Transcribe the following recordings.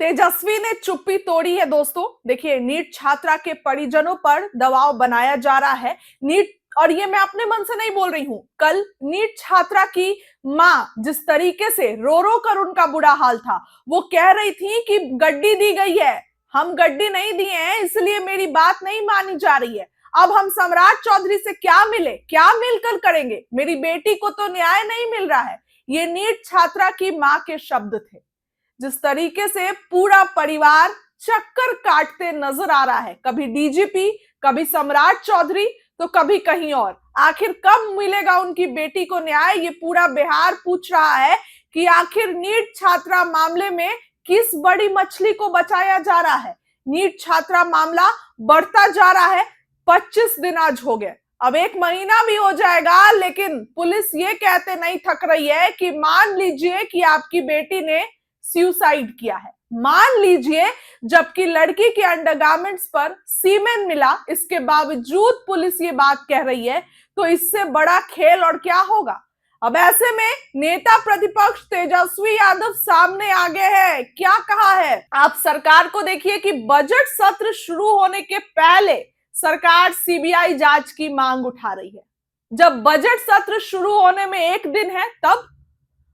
तेजस्वी ने चुप्पी तोड़ी है दोस्तों। देखिए, नीट छात्रा के परिजनों पर दबाव बनाया जा रहा है। नीट, और ये मैं अपने मन से नहीं बोल रही हूं, कल नीट छात्रा की मां जिस तरीके से रो रो कर उनका बुरा हाल था, वो कह रही थी कि गड्डी दी गई है, हम गड्डी नहीं दिए हैं, इसलिए मेरी बात नहीं मानी जा रही है। अब हम सम्राट चौधरी से क्या मिले, क्या मिलकर करेंगे, मेरी बेटी को तो न्याय नहीं मिल रहा है। ये नीट छात्रा की मां के शब्द थे। जिस तरीके से पूरा परिवार चक्कर काटते नजर आ रहा है, कभी डीजीपी, कभी सम्राट चौधरी, तो कभी कहीं और। आखिर कब मिलेगा उनकी बेटी को न्याय, ये पूरा बिहार पूछ रहा है कि आखिर नीट छात्रा मामले में किस बड़ी मछली को बचाया जा रहा है। नीट छात्रा मामला बढ़ता जा रहा है। 25 दिन आज हो गए, अब 1 महीना भी हो जाएगा, लेकिन पुलिस ये कहते नहीं थक रही है कि मान लीजिए कि आपकी बेटी ने सुसाइड किया है, मान लीजिए, जबकि लड़की के अंडरगारमेंट्स पर सीमेन मिला, इसके बावजूद पुलिस ये बात कह रही है, तो इससे बड़ा खेल और क्या होगा। अब ऐसे में नेता प्रतिपक्ष तेजस्वी यादव सामने आ गए हैं। क्या कहा है, आप सरकार को देखिए कि बजट सत्र शुरू होने के पहले सरकार सीबीआई जांच की मांग उठा रही है। जब बजट सत्र शुरू होने में 1 दिन है तब।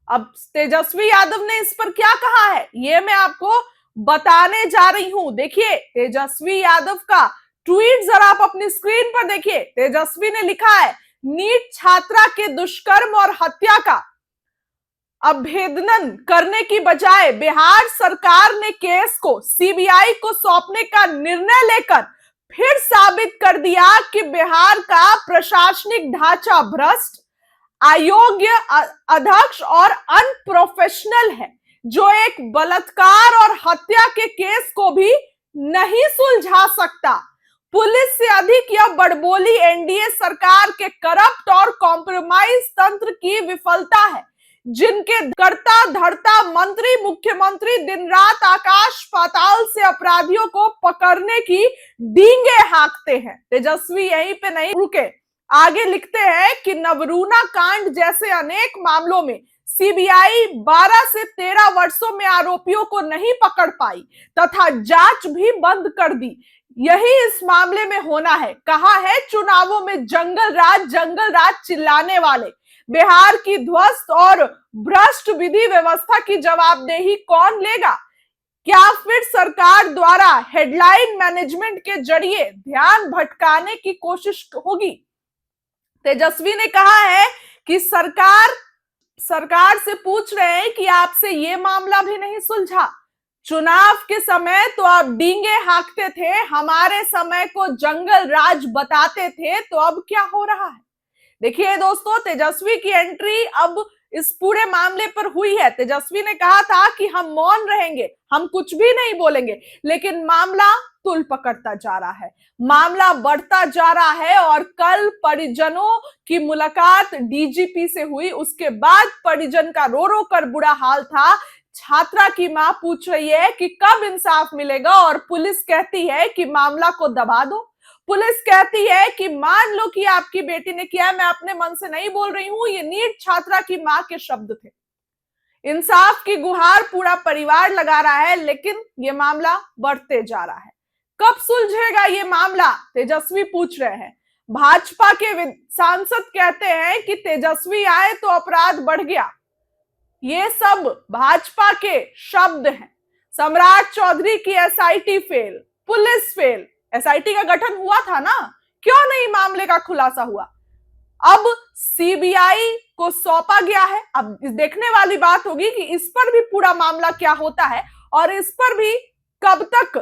अब तेजस्वी यादव ने इस पर क्या कहा है, ये मैं आपको बताने जा रही हूं। देखिए, तेजस्वी यादव का ट्वीट जरा आप अपनी स्क्रीन पर देखिए। तेजस्वी ने लिखा है, नीट छात्रा के दुष्कर्म और हत्या का अभेदन करने की बजाय बिहार सरकार ने केस को सीबीआई को सौंपने का निर्णय लेकर फिर साबित कर दिया कि बिहार का प्रशासनिक ढांचा भ्रष्ट, अयोग्य, अध्यक्ष और अनप्रोफेशनल है, जो एक बलात्कार और हत्या के केस को भी नहीं सुलझा सकता। पुलिस से अधिक यह बड़बोली एनडीए सरकार के करप्ट और कॉम्प्रोमाइज तंत्र की विफलता है, जिनके करता धरता मंत्री मुख्यमंत्री दिन रात आकाश पाताल से अपराधियों को पकड़ने की डींगे हाँकते हैं। तेजस्वी यहीं पे नहीं रुके, आगे लिखते हैं कि नवरूणा कांड जैसे अनेक मामलों में सीबीआई 12 से 13 वर्षों में आरोपियों को नहीं पकड़ पाई तथा जांच भी बंद कर दी। यही इस मामले में होना है। कहा है, चुनावों में जंगल राज चिल्लाने वाले बिहार की ध्वस्त और भ्रष्ट विधि व्यवस्था की जवाबदेही कौन लेगा। क्या फिर सरकार द्वारा हेडलाइन मैनेजमेंट के जरिए ध्यान भटकाने की कोशिश होगी। तेजस्वी ने कहा है कि सरकार से पूछ रहे हैं कि आपसे ये मामला भी नहीं सुलझा। चुनाव के समय तो आप डींगे हाँकते थे, हमारे समय को जंगल राज बताते थे, तो अब क्या हो रहा है। देखिए दोस्तों, तेजस्वी की एंट्री अब इस पूरे मामले पर हुई है। तेजस्वी ने कहा था कि हम मौन रहेंगे, हम कुछ भी नहीं बोलेंगे, लेकिन मामला तुल पकड़ता जा रहा है, मामला बढ़ता जा रहा है। और कल परिजनों की मुलाकात डीजीपी से हुई, उसके बाद परिजन का रो रो कर बुरा हाल था। छात्रा की मां पूछ रही है कि कब इंसाफ मिलेगा, और पुलिस कहती है कि मामला को दबा दो। पुलिस कहती है कि मान लो कि आपकी बेटी ने किया, मैं अपने मन से नहीं बोल रही हूं, ये नीट छात्रा की मां के शब्द थे। इंसाफ की गुहार पूरा परिवार लगा रहा है, लेकिन ये मामला बढ़ते जा रहा है। कब सुलझेगा ये मामला, तेजस्वी पूछ रहे हैं। भाजपा के सांसद कहते हैं कि तेजस्वी आए तो अपराध बढ़ गया। ये सब भाजपा के शब्द हैं। सम्राट चौधरी की SIT fail, police fail. SIT का गठन हुआ था ना, क्यों नहीं मामले का खुलासा हुआ। अब सीबीआई को सौंपा गया है। अब देखने वाली बात होगी कि इस पर भी पूरा मामला क्या होता है, और इस पर भी कब तक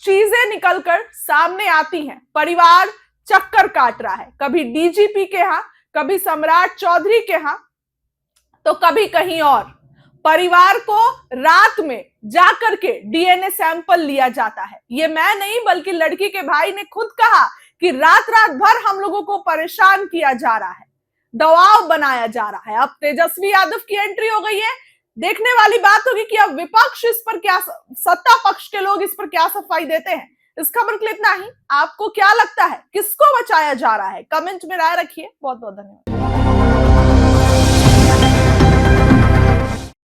चीजें निकलकर सामने आती हैं। परिवार चक्कर काट रहा है, कभी डीजीपी के यहां, कभी सम्राट चौधरी के यहां, तो कभी कहीं और। परिवार को रात में जाकर के डीएनए सैंपल लिया जाता है। ये मैं नहीं, बल्कि लड़की के भाई ने खुद कहा कि रात रात भर हम लोगों को परेशान किया जा रहा है, दबाव बनाया जा रहा है। अब तेजस्वी यादव की एंट्री हो गई है। देखने वाली बात होगी कि अब विपक्ष इस पर क्या, सत्ता पक्ष के लोग इस पर क्या सफाई देते हैं। इस खबर के लिए इतना ही। आपको क्या लगता है, किसको बचाया जा रहा है, कमेंट में राय रखिए। बहुत बहुत धन्यवाद।